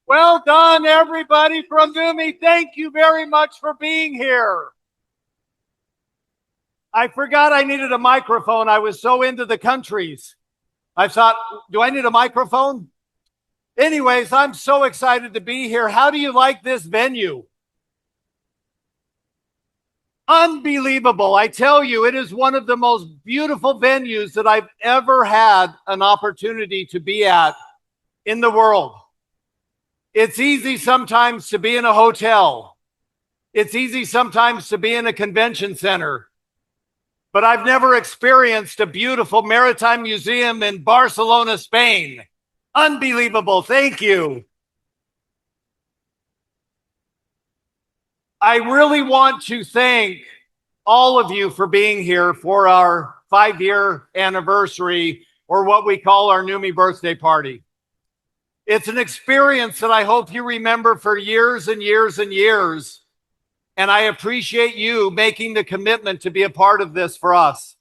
Well done, everybody from Numi. Thank you very much for being here. I forgot I needed a microphone. I was so into the countries. I thought, do I need a microphone? Anyways, I'm so excited to be here. How do you like this venue? Unbelievable. I tell you, it is one of the most beautiful venues that I've ever had an opportunity to be at in the world. It's easy sometimes to be in a hotel. It's easy sometimes to be in a convention center. But I've never experienced a beautiful maritime museum in Barcelona, Spain. Unbelievable. Thank you. I really want to thank all of you for being here for our 5-year anniversary, or what we call our Numi birthday party. It's an experience that I hope you remember for years and years and years. And I appreciate you making the commitment to be a part of this for us.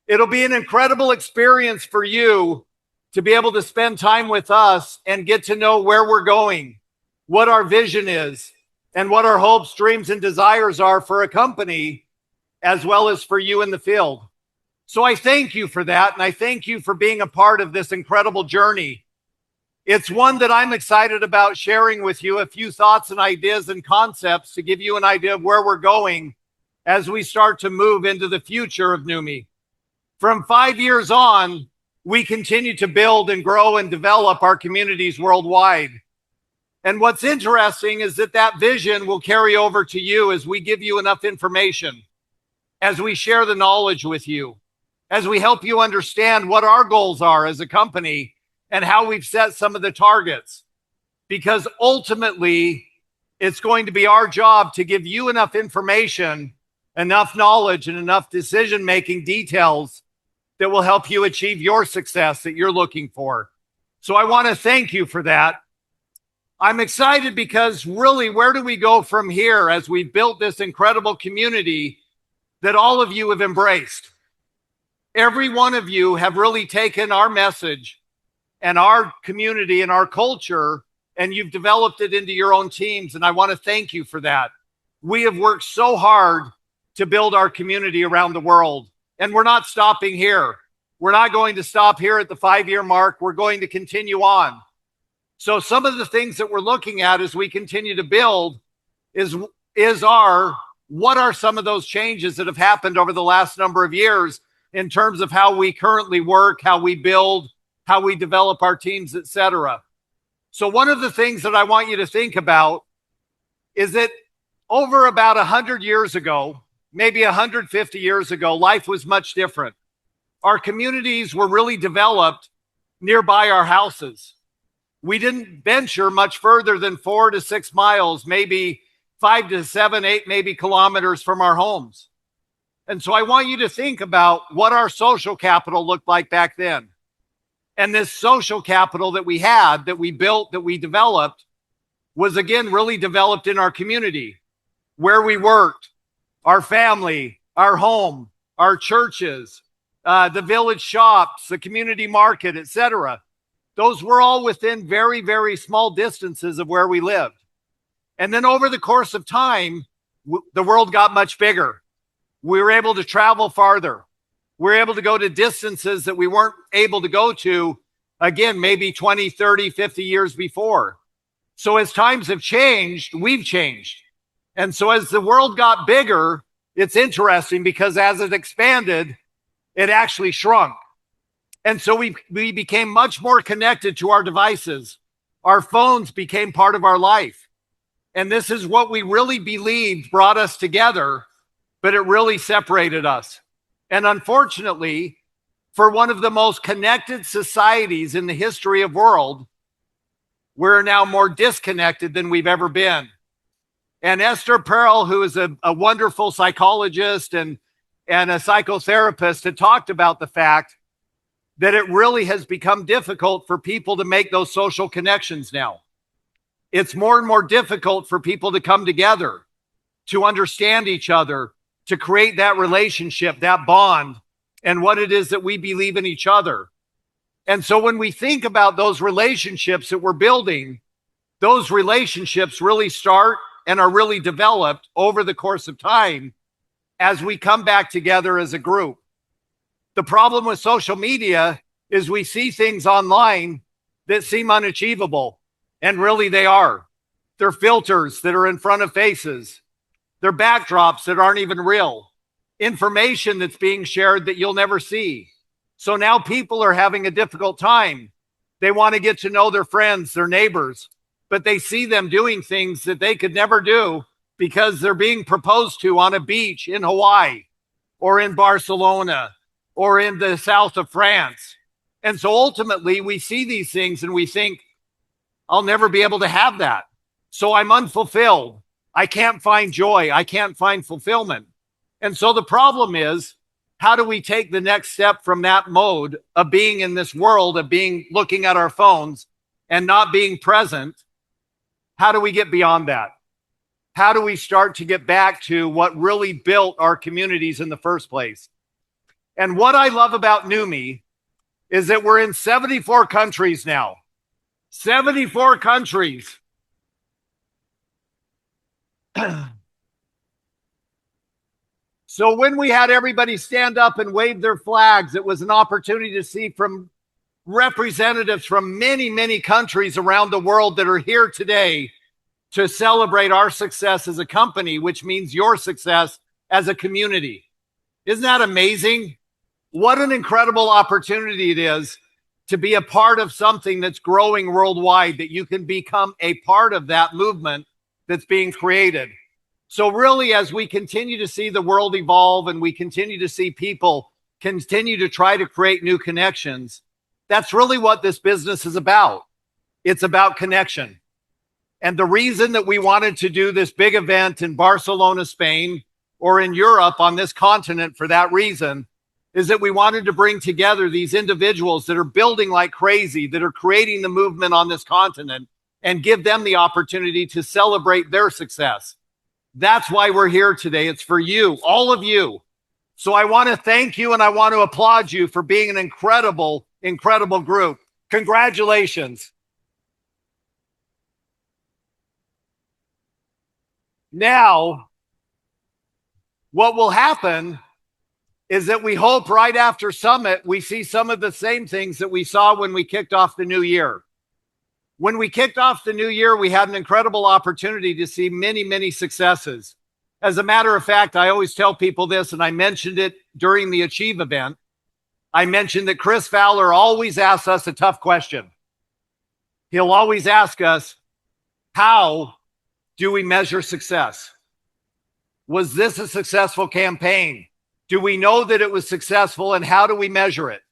It'll be an incredible experience for you to be able to spend time with us and get to know where we're going, what our vision is, and what our hopes, dreams, and desires are for a company, as well as for you in the field. So I thank you for that, and I thank you for being a part of this incredible journey. It's one that I'm excited about sharing with you a few thoughts and ideas and concepts to give you an idea of where we're going as we start to move into the future of Numi. From 5 years on, we continue to build and grow and develop our communities worldwide. And what's interesting is that that vision will carry over to you as we give you enough information, as we share the knowledge with you, as we help you understand what our goals are as a company and how we've set some of the targets. Because ultimately, it's going to be our job to give you enough information, enough knowledge, and enough decision-making details that will help you achieve your success that you're looking for. So I want to thank you for that. I'm excited because really, where do we go from here as we've built this incredible community that all of you have embraced? Every one of you have really taken our message and our community and our culture, and you've developed it into your own teams. And I want to thank you for that. We have worked so hard to build our community around the world, and we're not stopping here. We're not going to stop here at the 5-year mark. We're going to continue on. So some of the things that we're looking at as we continue to build what are some of those changes that have happened over the last number of years in terms of how we currently work, how we build, how we develop our teams, etc. So one of the things that I want you to think about is that over about 100 years ago, maybe 150 years ago, life was much different. Our communities were really developed nearby our houses. We didn't venture much further than 4 to 6 miles, maybe 5 to 7, 8, maybe kilometers from our homes. And so I want you to think about what our social capital looked like back then. And this social capital that we had, that we built, that we developed, was again really developed in our community, where we worked, our family, our home, our churches, the village shops, the community market, etc. Those were all within very, very small distances of where we lived. And then over the course of time, the world got much bigger. We were able to travel farther. We were able to go to distances that we weren't able to go to, again, maybe 20, 30, 50 years before. So as times have changed, we've changed. And so as the world got bigger, it's interesting because as it expanded, it actually shrunk. And so we became much more connected to our devices. Our phones became part of our life. And this is what we really believed brought us together, but it really separated us. And unfortunately, for one of the most connected societies in the history of the world, we're now more disconnected than we've ever been. And Esther Perel, who is a wonderful psychologist and a psychotherapist, had talked about the fact that it really has become difficult for people to make those social connections now. It's more and more difficult for people to come together, to understand each other, to create that relationship, that bond, and what it is that we believe in each other. And so when we think about those relationships that we're building, those relationships really start and are really developed over the course of time as we come back together as a group. The problem with social media is we see things online that seem unachievable, and really they are. They're filters that are in front of faces. They're backdrops that aren't even real. Information that's being shared that you'll never see. So now people are having a difficult time. They want to get to know their friends, their neighbors, but they see them doing things that they could never do because they're being proposed to on a beach in Hawaii or in Barcelona or in the south of France. And so ultimately we see these things and we think, I'll never be able to have that. So I'm unfulfilled. I can't find joy. I can't find fulfillment. And so the problem is, how do we take the next step from that mode of being in this world, of being looking at our phones and not being present? How do we get beyond that? How do we start to get back to what really built our communities in the first place? And what I love about NUMMI is that we're in 74 countries now. 74 countries. So when we had everybody stand up and wave their flags, it was an opportunity to see from representatives from many, many countries around the world that are here today to celebrate our success as a company, which means your success as a community. Isn't that amazing? What an incredible opportunity it is to be a part of something that's growing worldwide, that you can become a part of that movement that's being created. So really, as we continue to see the world evolve and we continue to see people continue to try to create new connections, that's really what this business is about. It's about connection. And the reason that we wanted to do this big event in Barcelona, Spain, or in Europe on this continent for that reason, is that we wanted to bring together these individuals that are building like crazy, that are creating the movement on this continent, and give them the opportunity to celebrate their success. That's why we're here today. It's for you, all of you. So I want to thank you and I want to applaud you for being an incredible, incredible group. Congratulations. Now, what will happen is that we hope right after Summit, we see some of the same things that we saw when we kicked off the new year. When we kicked off the new year, we had an incredible opportunity to see many, many successes. As a matter of fact, I always tell people this, and I mentioned it during the Achieve event. I mentioned that Chris Fowler always asks us a tough question. He'll always ask us, how do we measure success? Was this a successful campaign? Do we know that it was successful, and how do we measure it?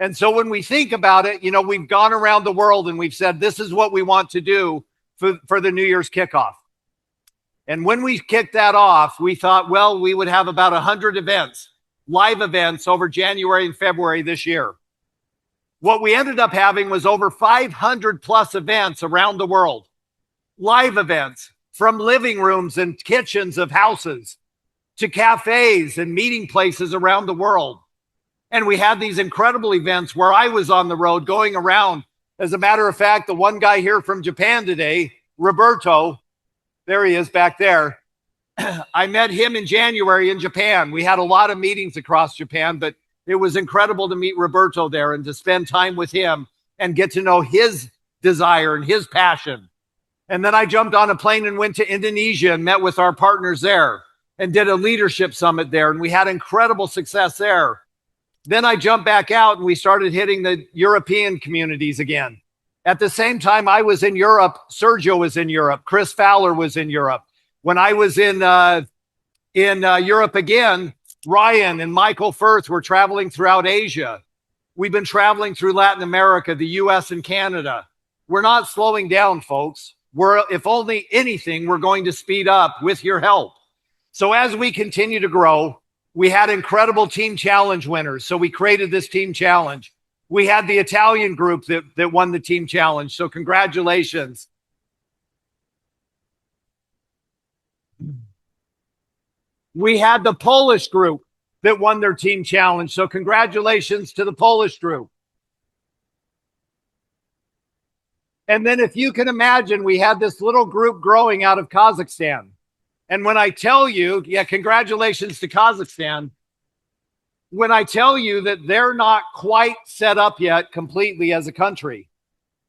And so when we think about it, you know, we've gone around the world and we've said, this is what we want to do for the New Year's kickoff. And when we kicked that off, we thought, well, we would have about 100 events, live events over January and February this year. What we ended up having was over 500 plus events around the world, live events from living rooms and kitchens of houses to cafes and meeting places around the world. And we had these incredible events where I was on the road going around. As a matter of fact, the one guy here from Japan today, Roberto, there he is back there. I met him in January in Japan. We had a lot of meetings across Japan, but it was incredible to meet Roberto there and to spend time with him and get to know his desire and his passion. And then I jumped on a plane and went to Indonesia and met with our partners there and did a leadership summit there. And we had incredible success there. Then I jumped back out and we started hitting the European communities again. At the same time, I was in Europe. Sergio was in Europe. Chris Fowler was in Europe. When I was in Europe again, Ryan and Michael Firth were traveling throughout Asia. We've been traveling through Latin America, the US and Canada. We're not slowing down, folks. If only anything, we're going to speed up with your help. So as we continue to grow, we had incredible team challenge winners. So we created this team challenge. We had the Italian group that won the team challenge. So We had the Polish group that won their team challenge. So congratulations to the Polish group. And then if you can imagine, we had this little group growing out of Kazakhstan. And when I tell you, yeah, congratulations to Kazakhstan. When I tell you that they're not quite set up yet completely as a country,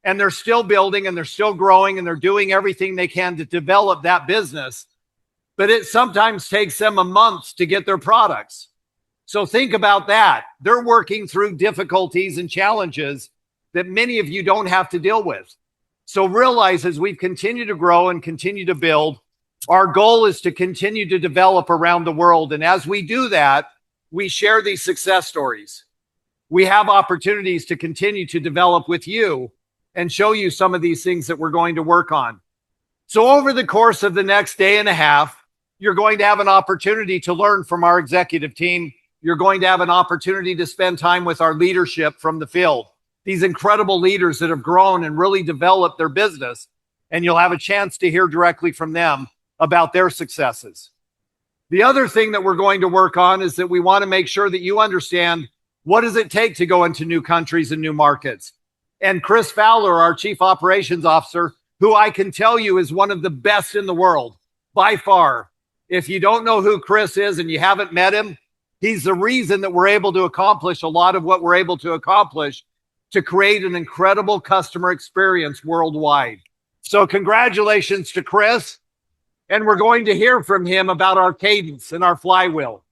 and they're still building and they're still growing and they're doing everything they can to develop that business, but it sometimes takes them a month to get their products. So think about that. They're working through difficulties and challenges that many of you don't have to deal with. So realize as we continue to grow and continue to build, our goal is to continue to develop around the world. And as we do that, we share these success stories. We have opportunities to continue to develop with you and show you some of these things that we're going to work on. So over the course of the next day and a half, you're going to have an opportunity to learn from our executive team. You're going to have an opportunity to spend time with our leadership from the field, these incredible leaders that have grown and really developed their business. And you'll have a chance to hear directly from them about their successes. The other thing that we're going to work on is that we want to make sure that you understand what does it take to go into new countries and new markets. And Chris Fowler, our Chief Operations Officer, who I can tell you is one of the best in the world by far. If you don't know who Chris is and you haven't met him, he's the reason that we're able to accomplish a lot of what we're able to accomplish to create an incredible customer experience worldwide. So congratulations to Chris. And we're going to hear from him about our cadence and our flywheel.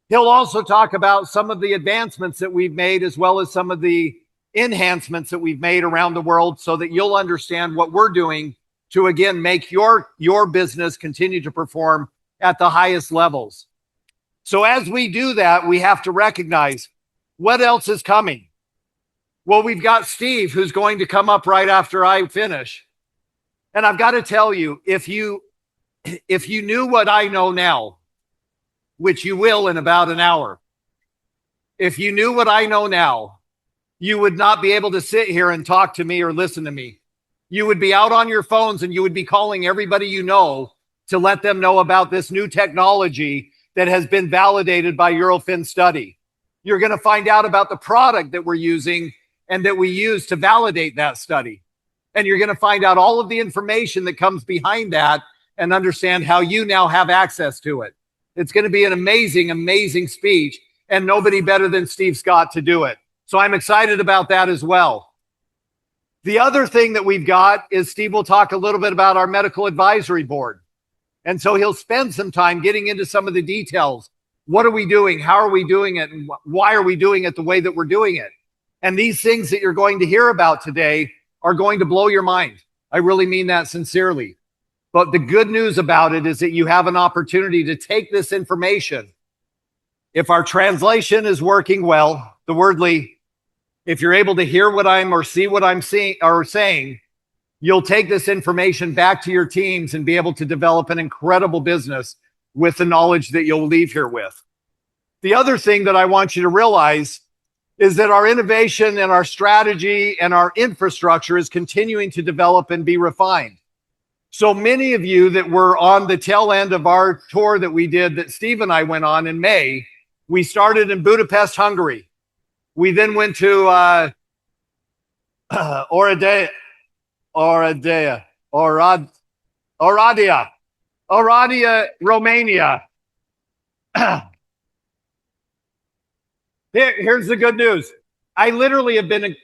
He'll also talk about some of the advancements that we've made, as well as some of the enhancements that we've made around the world, so that you'll understand what we're doing to, again, make your business continue to perform at the highest levels. So as we do that, we have to recognize what else is coming. Well, we've got Steve, who's going to come up right after I finish. And I've got to tell you, if you knew what I know now, which you will in about an hour, if you knew what I know now, you would not be able to sit here and talk to me or listen to me. You would be out on your phones and you would be calling everybody you know to let them know about this new technology that has been validated by Eurofin study. You're going to find out about the product that we're using and that we use to validate that study. And you're going to find out all of the information that comes behind that and understand how you now have access to it. It's going to be an amazing, amazing speech, and nobody better than Steve Scott to do it. So I'm excited about that as well. The other thing that we've got is Steve will talk a little bit about our medical advisory board. And so he'll spend some time getting into some of the details. What are we doing? How are we doing it? And why are we doing it the way that we're doing it? And these things that you're going to hear about today are going to blow your mind. I really mean that sincerely. But the good news about it is that you have an opportunity to take this information. If our translation is working well, the wordly, if you're able to hear what I'm or see what I'm seeing or saying, you'll take this information back to your teams and be able to develop an incredible business with the knowledge that you'll leave here with. The other thing that I want you to realize is that our innovation and our strategy and our infrastructure is continuing to develop and be refined. So many of you that were on the tail end of our tour that we did, that Steve and I went on in May, we started in Budapest, Hungary. We then went to Oradea, Romania. Here's the good news. I literally have been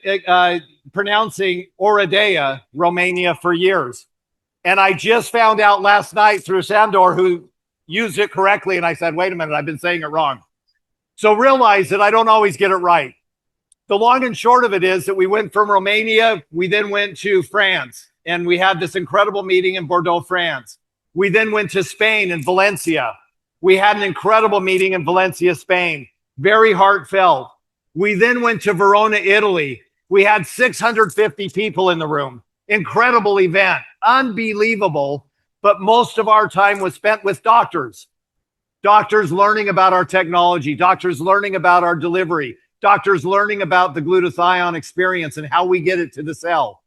pronouncing Oradea, Romania for years. And I just found out last night through Sandor, who used it correctly. And I said, wait a minute, I've been saying it wrong. So realize that I don't always get it right. The long and short of it is that we went from Romania. We then went to France. And we had this incredible meeting in Bordeaux, France. We then went to Spain and Valencia. We had an incredible meeting in Valencia, Spain. Very heartfelt. We then went to Verona, Italy. We had 650 people in the room. Incredible event. Unbelievable. But most of our time was spent with doctors. Doctors learning about our technology. Doctors learning about our delivery. Doctors learning about the glutathione experience and how we get it to the cell.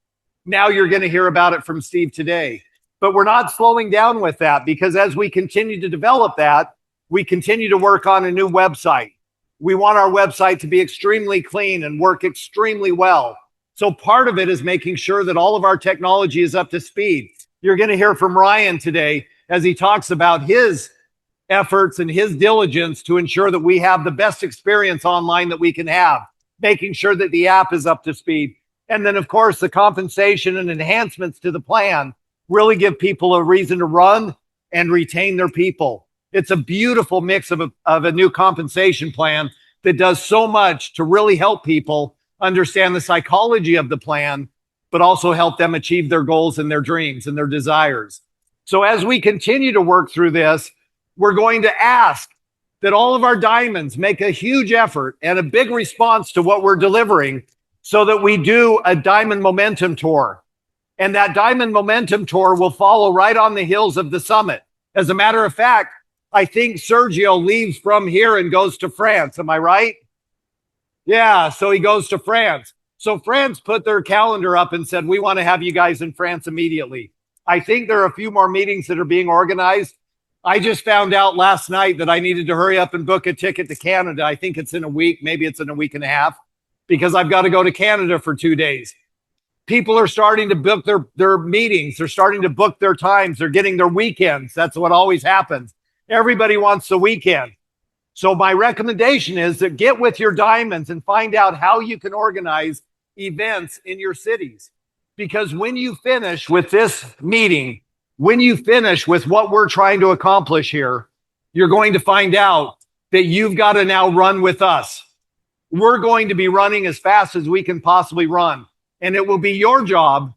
Now you're going to hear about it from Steve today. But we're not slowing down with that, because as we continue to develop that, we continue to work on a new website. We want our website to be extremely clean and work extremely well. So part of it is making sure that all of our technology is up to speed. You're going to hear from Ryan today as he talks about his efforts and his diligence to ensure that we have the best experience online that we can have, making sure that the app is up to speed. And then, of course, the compensation and enhancements to the plan really give people a reason to run and retain their people. It's a beautiful mix of a new compensation plan that does so much to really help people understand the psychology of the plan, but also help them achieve their goals and their dreams and their desires. So as we continue to work through this, we're going to ask that all of our diamonds make a huge effort and a big response to what we're delivering, so that we do a Diamond Momentum Tour. And that Diamond Momentum Tour will follow right on the heels of the summit. As a matter of fact, I think Sergio leaves from here and goes to France. Am I right? Yeah, so he goes to France. So France put their calendar up and said, we want to have you guys in France immediately. I think there are a few more meetings that are being organized. I just found out last night that I needed to hurry up and book a ticket to Canada. I think it's in a week, maybe it's in a week and a half, because I've got to go to Canada for 2 days. People are starting to book their meetings. They're starting to book their times. They're getting their weekends. That's what always happens. Everybody wants the weekend. So my recommendation is that get with your diamonds and find out how you can organize events in your cities. Because when you finish with this meeting, when you finish with what we're trying to accomplish here, you're going to find out that you've got to now run with us. We're going to be running as fast as we can possibly run. And it will be your job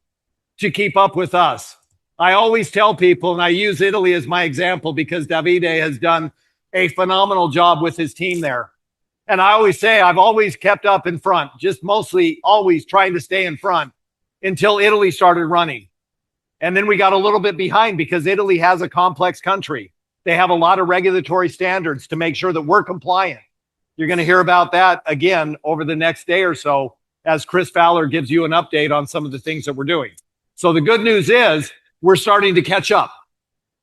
to keep up with us. I always tell people, and I use Italy as my example because Davide has done a phenomenal job with his team there. And I always say I've always kept up in front, just mostly always trying to stay in front until Italy started running. And then we got a little bit behind because Italy has a complex country. They have a lot of regulatory standards to make sure that we're compliant. You're going to hear about that again over the next day or so as Chris Fowler gives you an update on some of the things that we're doing. So the good news is we're starting to catch up,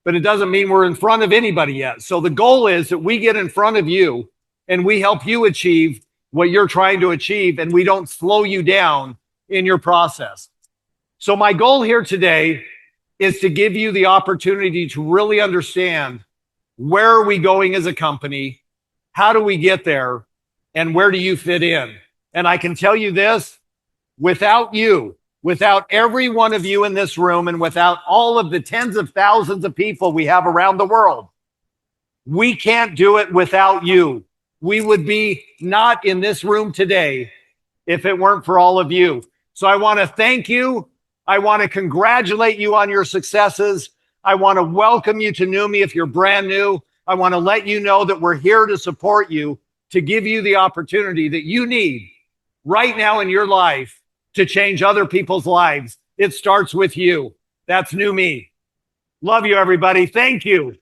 but it doesn't mean we're in front of anybody yet. So the goal is that we get in front of you and we help you achieve what you're trying to achieve, and we don't slow you down in your process. So my goal here today is to give you the opportunity to really understand, where are we going as a company? How do we get there? And where do you fit in? And I can tell you this, without you, without every one of you in this room, and without all of the tens of thousands of people we have around the world, we can't do it without you. We would be not in this room today if it weren't for all of you. So I want to thank you. I want to congratulate you on your successes. I want to welcome you to Numi if you're brand new. I want to let you know that we're here to support you, to give you the opportunity that you need right now in your life to change other people's lives. It starts with you. That's Numi. Love you, everybody. Thank you.